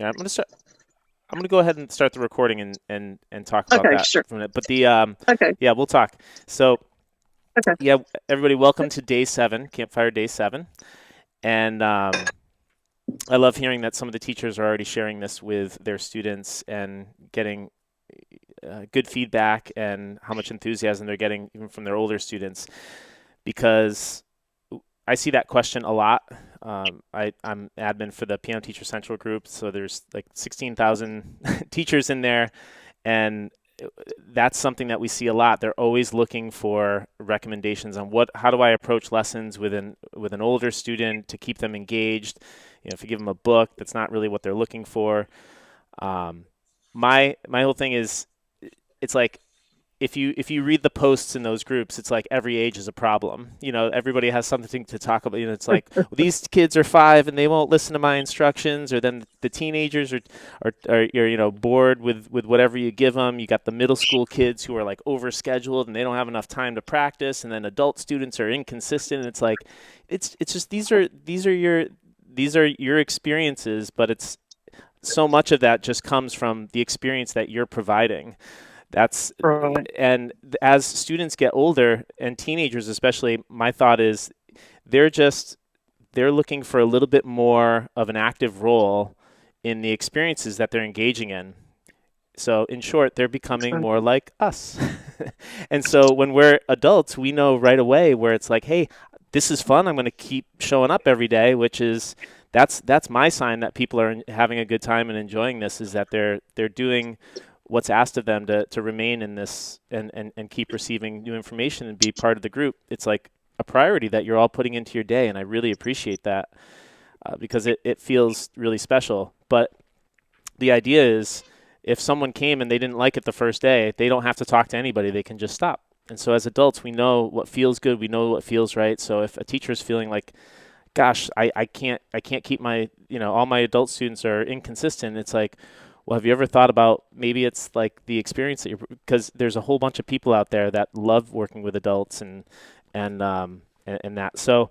Yeah, I'm gonna go ahead and start the recording and talk about Okay, that sure. for a minute. But Okay, yeah, we'll talk. So okay. yeah, everybody, welcome to day 7, Campfire day 7. And I love hearing that some of the teachers are already sharing this with their students and getting good feedback and how much enthusiasm they're getting even from their older students because I see that question a lot. I'm admin for the Piano Teacher Central group, so there's like 16,000 teachers in there, and that's something that we see a lot. They're always looking for recommendations on how do I approach lessons with an older student to keep them engaged. If you give them a book, that's not really what they're looking for. Um, my whole thing is, it's like if you read the posts in those groups, it's like every age is a problem. Everybody has something to talk about. It's like, well, these kids are 5 and they won't listen to my instructions, or then the teenagers are bored with whatever you give them. You got the middle school kids who are like overscheduled and they don't have enough time to practice, and then adult students are inconsistent. It's like it's just these are your experiences, but it's so much of that just comes from the experience that you're providing. That's Right. and as students get older and teenagers especially, my thought is they're just they're looking for a little bit more of an active role in the experiences that they're engaging in. So in short, they're becoming So, more like us. And so when we're adults, we know right away where it's like, hey, this is fun. I'm going to keep showing up every day, which is that's my sign that people are having a good time and enjoying this, is that they're doing what's asked of them to remain in this and keep receiving new information and be part of the group. It's like a priority that you're all putting into your day, and I really appreciate that because it feels really special. But the idea is, if someone came and they didn't like it the first day, they don't have to talk to anybody. They can just stop. And so as adults, we know what feels good. We know what feels right. So if a teacher is feeling like, gosh, I can't keep all my adult students are inconsistent. It's like, well, have you ever thought about maybe it's like the experience that because there's a whole bunch of people out there that love working with adults and that. So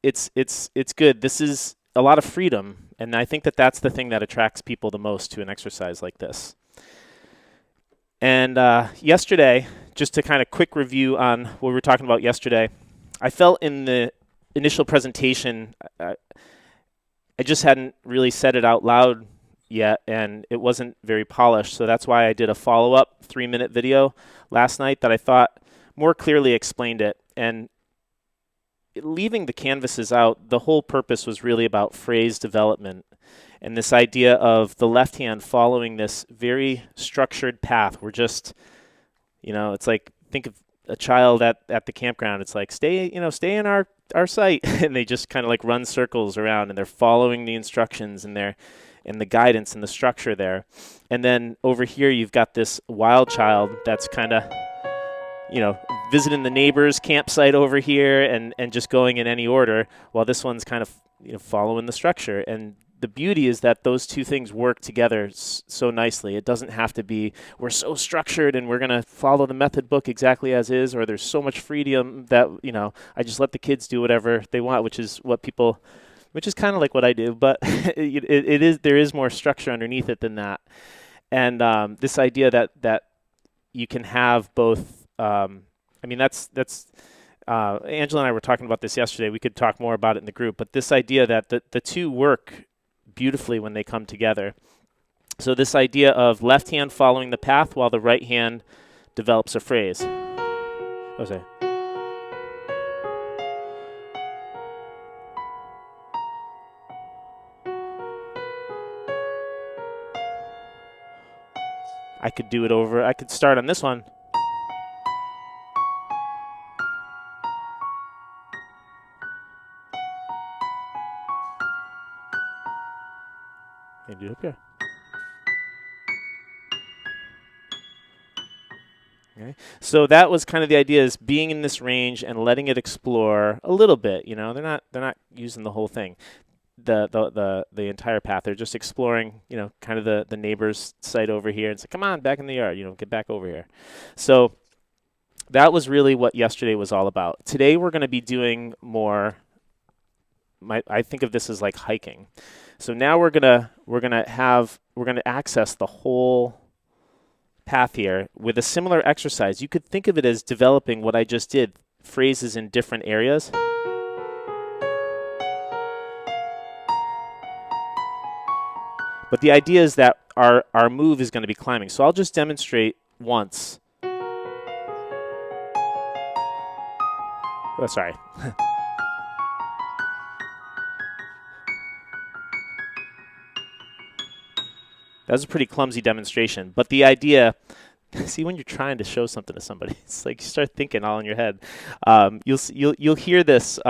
it's good. This is a lot of freedom, and I think that that's the thing that attracts people the most to an exercise like this. And yesterday, just to kind of quick review on what we were talking about yesterday, I felt in the initial presentation, I just hadn't really said it out loud yet, and it wasn't very polished. So that's why I did a follow up 3-minute video last night that I thought more clearly explained it. And leaving the canvases out, the whole purpose was really about phrase development and this idea of the left hand following this very structured path. We're just, it's like, think of a child at the campground. It's like, stay in our site. And they just kind of like run circles around and they're following the instructions and the guidance and the structure there. And then over here, you've got this wild child that's kind of, visiting the neighbor's campsite over here and just going in any order, while this one's kind of following the structure. And the beauty is that those two things work together so nicely. It doesn't have to be, we're so structured and we're going to follow the method book exactly as is, or there's so much freedom that, I just let the kids do whatever they want, which is kind of like what I do, but there is more structure underneath it than that. And this idea that you can have both. That's Angela and I were talking about this yesterday. We could talk more about it in the group, but this idea that the two work beautifully when they come together. So this idea of left hand following the path while the right hand develops a phrase. Oh, sorry. I could do it over. I could start on this one. I can do it up here. Okay. So that was kind of the idea, is being in this range and letting it explore a little bit. They're not using the whole thing, the entire path. They're just exploring, kind of the neighbor's site over here and say, come on, back in the yard, get back over here. So that was really what yesterday was all about. Today we're going to be doing more. I think of this as like hiking. So now we're gonna access the whole path here with a similar exercise. You could think of it as developing what I just did, phrases in different areas. But the idea is that our move is going to be climbing. So I'll just demonstrate once. Oh, sorry. That was a pretty clumsy demonstration. But the idea, see, when you're trying to show something to somebody, it's like you start thinking all in your head. You'll hear this.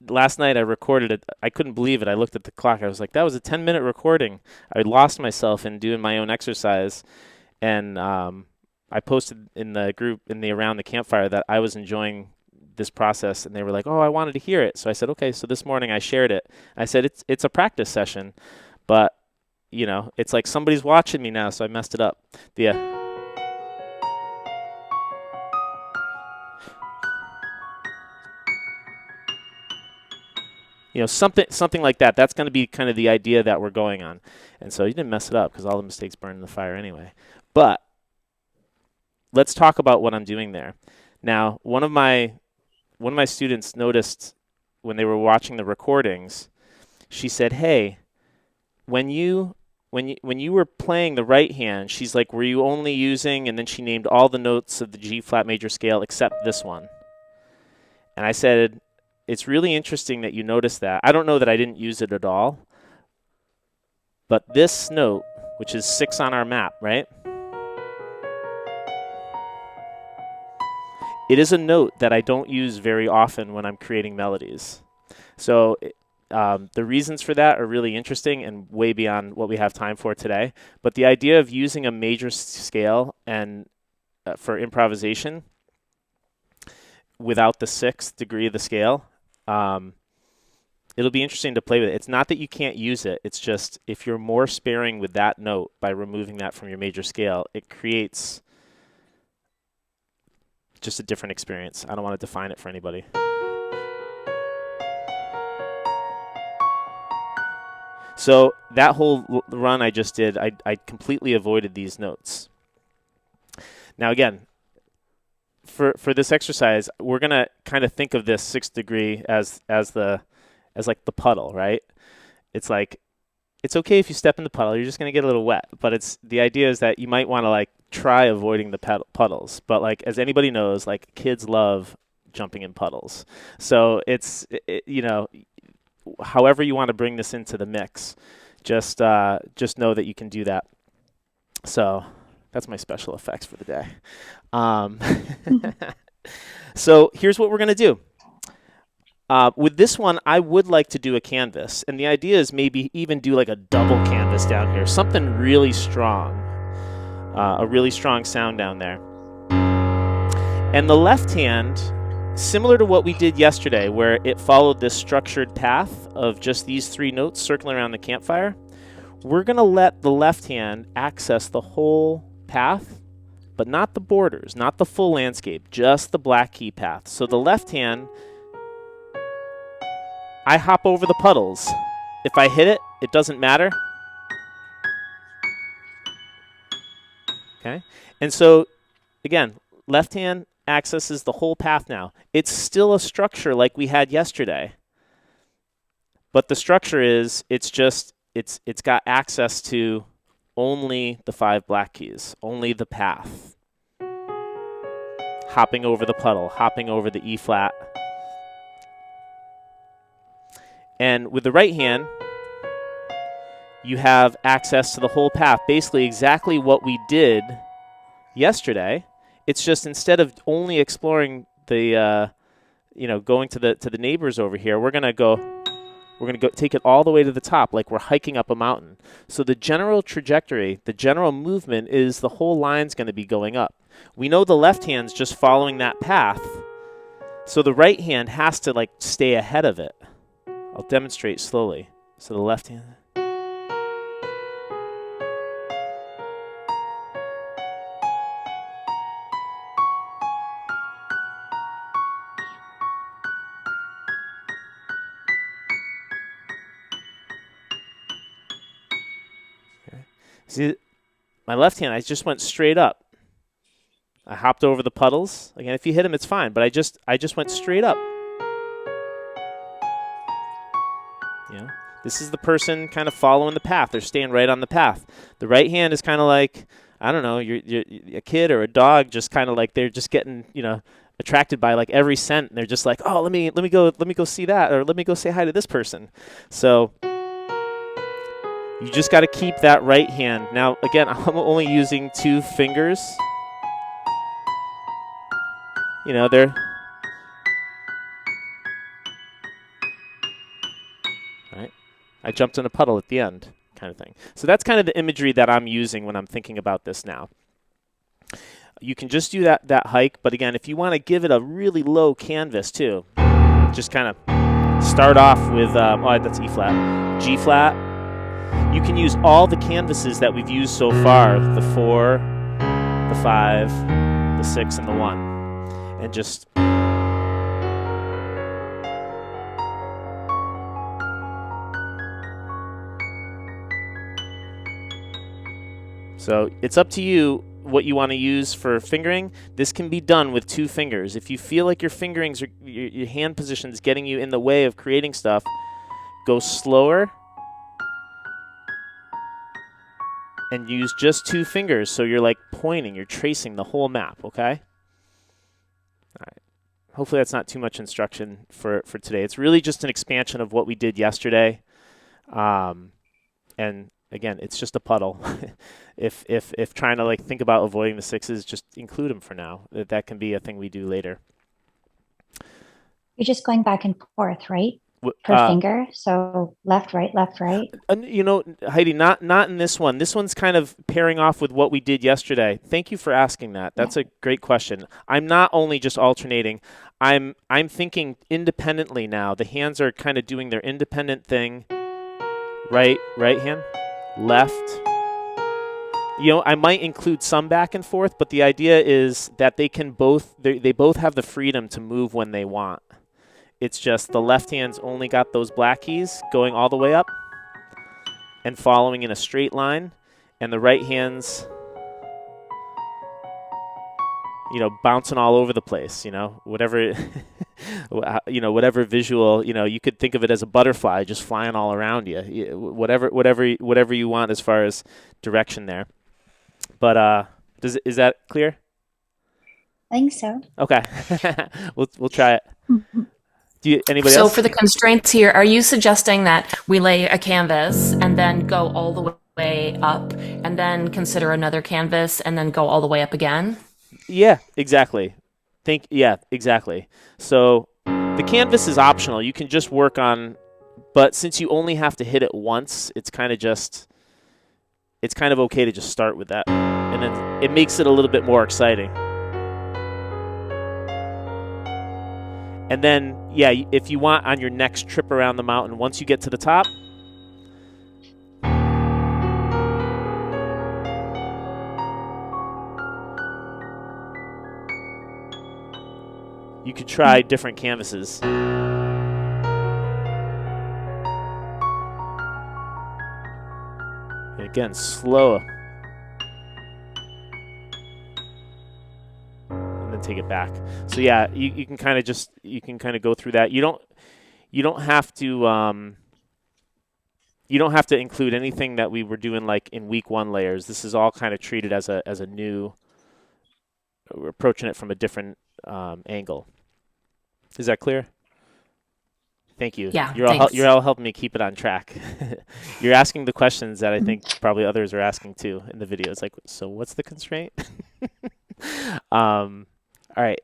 Last night I recorded it. I couldn't believe it. I looked at the clock. I was like, that was a 10-minute recording. I lost myself in doing my own exercise. And I posted in the group, around the campfire, that I was enjoying this process. And they were like, oh, I wanted to hear it. So I said, okay. So this morning I shared it. I said, it's a practice session. But, you know, it's like somebody's watching me now, so I messed it up. You know, something like that. That's going to be kind of the idea that we're going on. And so you didn't mess it up because all the mistakes burn in the fire anyway. But let's talk about what I'm doing there. Now, one of my students noticed when they were watching the recordings, she said, "Hey, when you were playing the right hand," she's like, "were you only using," and then she named all the notes of the G flat major scale except this one. And I said, it's really interesting that you noticed that. I don't know that I didn't use it at all. But this note, which is 6 on our map, right? It is a note that I don't use very often when I'm creating melodies. So the reasons for that are really interesting and way beyond what we have time for today. But the idea of using a major scale and for improvisation without the 6th degree of the scale, it'll be interesting to play with it. It's not that you can't use it. It's just if you're more sparing with that note by removing that from your major scale, it creates just a different experience. I don't want to define it for anybody. So that whole run I just did, I completely avoided these notes. Now again, for this exercise, we're gonna kind of think of this 6th degree as like the puddle, right? It's like it's okay if you step in the puddle, you're just gonna get a little wet. But the idea is that you might want to like try avoiding the puddles. But like as anybody knows, like kids love jumping in puddles. So you know, however you want to bring this into the mix, just know that you can do that. So that's my special effects for the day. So here's what we're going to do. With this one, I would like to do a canvas. And the idea is maybe even do like a double canvas down here. Something really strong. A really strong sound down there. And the left hand, similar to what we did yesterday, where it followed this structured path of just these 3 notes circling around the campfire, we're going to let the left hand access the whole path, but not the borders, not the full landscape, just the black key path. So the left hand, I hop over the puddles. If I hit it, it doesn't matter. Okay? And so, again, left hand accesses the whole path now. It's still a structure like we had yesterday. But the structure is, it's got access to only the 5 black keys, only the path. Hopping over the puddle, hopping over the E flat. And with the right hand, you have access to the whole path, basically exactly what we did yesterday. It's just instead of only exploring the, going to the neighbors over here, we're gonna go take it all the way to the top, like we're hiking up a mountain. So the general trajectory, the general movement is the whole line's going to be going up. We know the left hand's just following that path, so the right hand has to like stay ahead of it. I'll demonstrate slowly. So the left hand. See, my left hand, I just went straight up. I hopped over the puddles. Again, if you hit them, it's fine, but I just went straight up. You know, this is the person kind of following the path. They're staying right on the path. The right hand is kind of like, I don't know, you're a kid or a dog, just kind of like they're just getting, attracted by like every scent. And they're just like, oh, let me go see that, or let me go say hi to this person. So you just got to keep that right hand. Now, again, I'm only using 2 fingers. They're right. I jumped in a puddle at the end, kind of thing. So that's kind of the imagery that I'm using when I'm thinking about this now. You can just do that hike, but again, if you want to give it a really low canvas too, just kind of start off with, that's E flat, G flat. You can use all the canvases that we've used so far, the 4, the 5, the 6, and the 1, and just so it's up to you what you want to use for fingering. This can be done with 2 fingers. If you feel like your fingerings, your hand position is getting you in the way of creating stuff, go slower and use just 2 fingers. So you're like pointing, you're tracing the whole map, okay? All right. Hopefully that's not too much instruction for today. It's really just an expansion of what we did yesterday. And again, it's just a puddle. if trying to like think about avoiding the 6s, just include them for now. That can be a thing we do later. You're just going back and forth, right? Per finger. So left, right, left, right. Heidi, not in this one. This one's kind of pairing off with what we did yesterday. Thank you for asking that. That's a great question. I'm not only just alternating. I'm thinking independently now. The hands are kind of doing their independent thing. Right hand, left. I might include some back and forth, but the idea is that they both have the freedom to move when they want. It's just the left hand's only got those black keys going all the way up and following in a straight line, and the right hand's bouncing all over the place, whatever whatever visual, you could think of it as a butterfly just flying all around you. Whatever you want as far as direction there. But is that clear? I think so. Okay. we'll try it. Anybody So else? for the constraints here, are you suggesting that we lay a canvas and then go all the way up and then consider another canvas and then go all the way up again? Yeah, exactly. Exactly. So the canvas is optional. You can just work on, but since you only have to hit it once, it's kind of okay to just start with that. And then it makes it a little bit more exciting. And then, if you want on your next trip around the mountain, once you get to the top, you could try different canvases. And again, slow. And then take it back. So you can kind of go through that. You don't have to include anything that we were doing like in week 1 layers. This is all kind of treated as a new. We're approaching it from a different angle. Is that clear? Thank you. Yeah, you're all helping me keep it on track. You're asking the questions that I think probably others are asking too in the video. It's like, so what's the constraint? All right.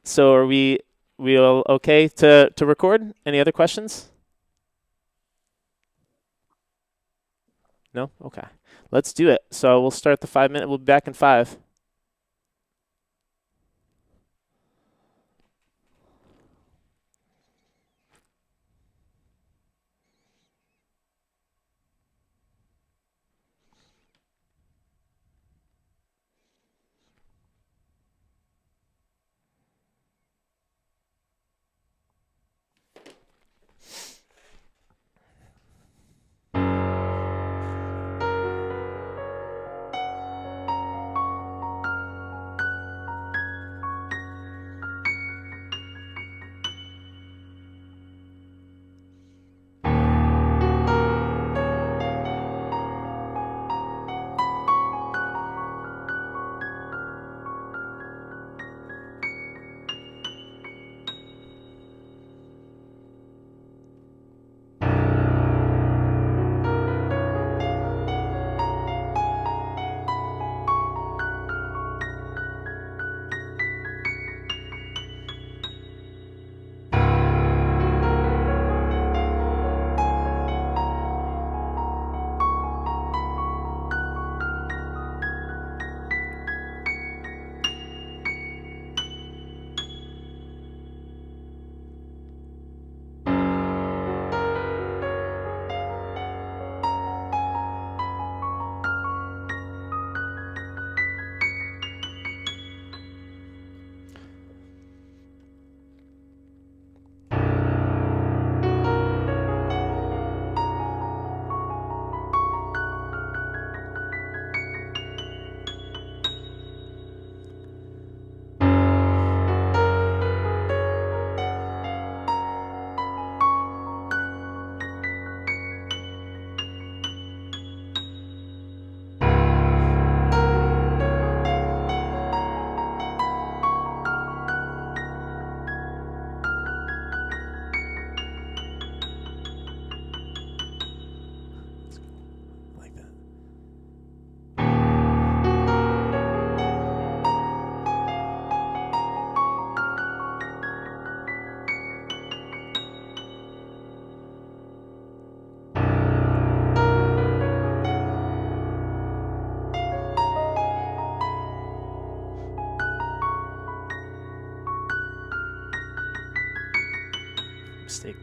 So are we all okay to record? Any other questions? No? Okay. Let's do it. So we'll start the 5-minute. We'll be back in 5.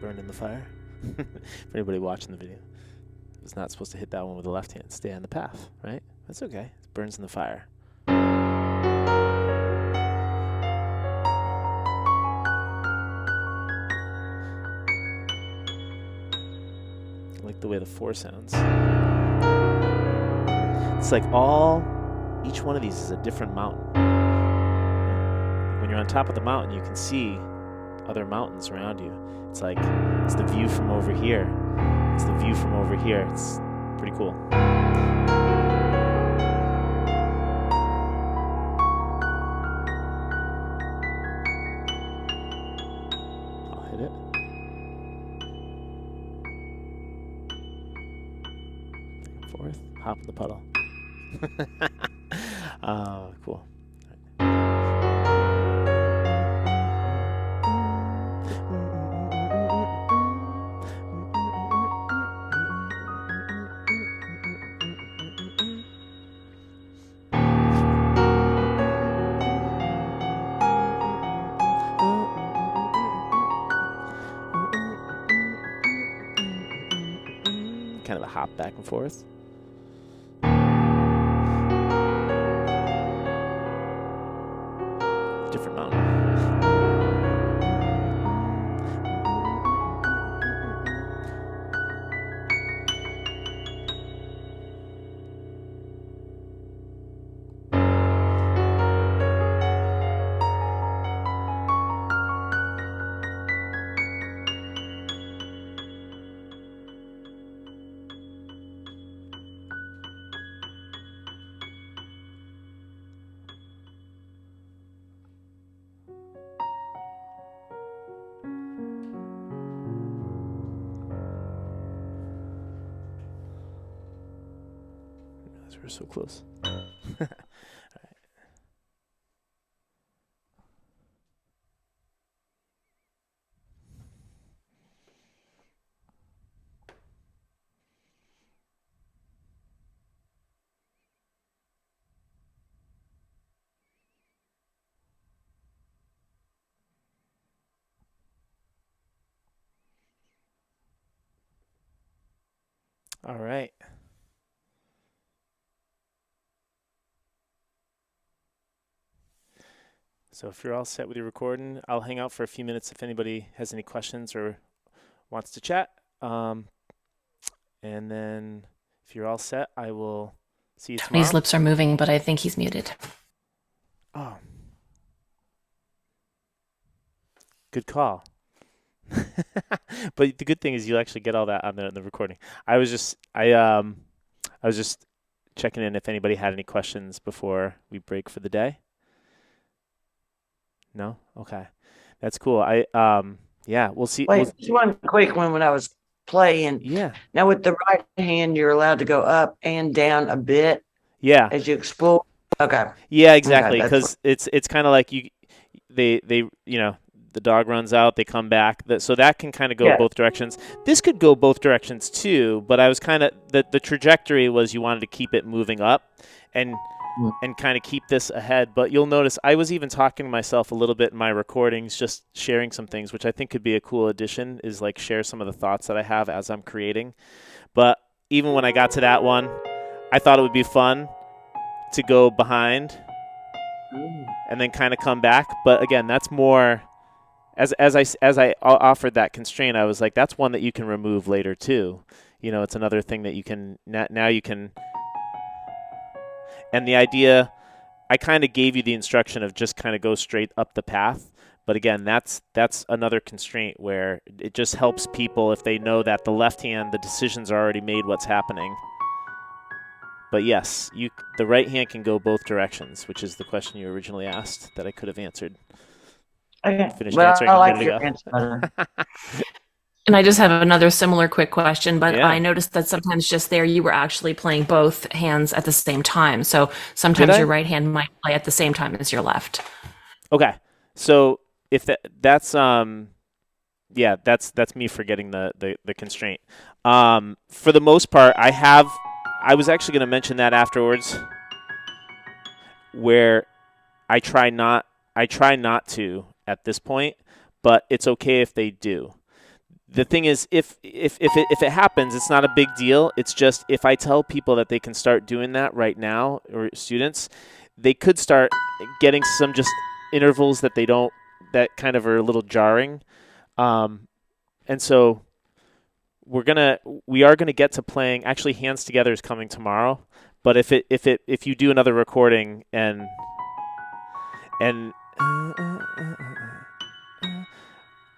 burned in the fire. For anybody watching the video, it was not supposed to hit that one with the left hand. Stay on the path, right? That's okay. It burns in the fire. I like the way the 4 sounds. It's like each one of these is a different mountain. When you're on top of the mountain, you can see other mountains around you. It's like, it's the view from over here. It's the view from over here. It's pretty cool. I'll hit it. Back and forth. Hop in the puddle. Cool. Kind of a hop back and forth. Different mountain. We're so close. All right. All right. So if you're all set with your recording, I'll hang out for a few minutes if anybody has any questions or wants to chat. And then if you're all set, I will see you tomorrow. His lips are moving, but I think he's muted. Oh. Good call. But the good thing is you'll actually get all that on the recording. I was just checking in if anybody had any questions before we break for the day. No? Okay. That's cool. Yeah, we'll see. Wait, just one quick one when I was playing. Yeah. Now with the right hand, you're allowed to go up and down a bit. Yeah. As you explore. Okay. Yeah, exactly. Okay, Because it's kind of like they the dog runs out, they come back. So that can kind of go both directions. This could go both directions too, but I was kind of the trajectory was you wanted to keep it moving up and kind of keep this ahead. But you'll notice I was even talking to myself a little bit in my recordings, just sharing some things, which I think could be a cool addition, is like share some of the thoughts that I have as I'm creating. But even when I got to that one, I thought it would be fun to go behind and then kind of come back. But again, that's more as I offered that constraint, I was like, that's one that you can remove later too. It's another thing that you can now you can. And the idea, I kind of gave you the instruction of just kind of go straight up the path. But again, that's another constraint where it just helps people if they know that the left hand, the decisions are already made, what's happening. But yes, the right hand can go both directions, which is the question you originally asked that I could have answered. Okay. Finished Well, answering I a like minute your ago. answer better. And I just have another similar quick question, but Yeah. I noticed that sometimes just there you were actually playing both hands at the same time. So sometimes your right hand might play at the same time as your left. Okay. So if that's me forgetting the constraint. For the most part, I was actually going to mention that afterwards, where I try not to at this point, but it's okay if they do. the thing is, if it happens, it's not a big deal. It's just if I tell people that they can start doing that right now, or students, they could start getting some just intervals that that kind of are a little jarring, and so we are gonna get to playing. Actually, Hands Together is coming tomorrow, but if you do another recording and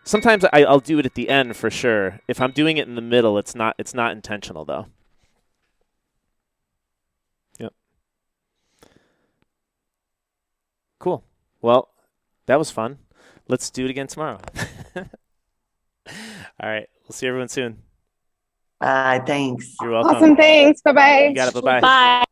sometimes I'll do it at the end for sure. If I'm doing it in the middle, it's not intentional though. Yep. Cool. Well, that was fun. Let's do it again tomorrow. All right. We'll see everyone soon. Bye. Thanks. You're welcome. Awesome. Thanks. Bye-bye. You got it. Bye-bye. Bye.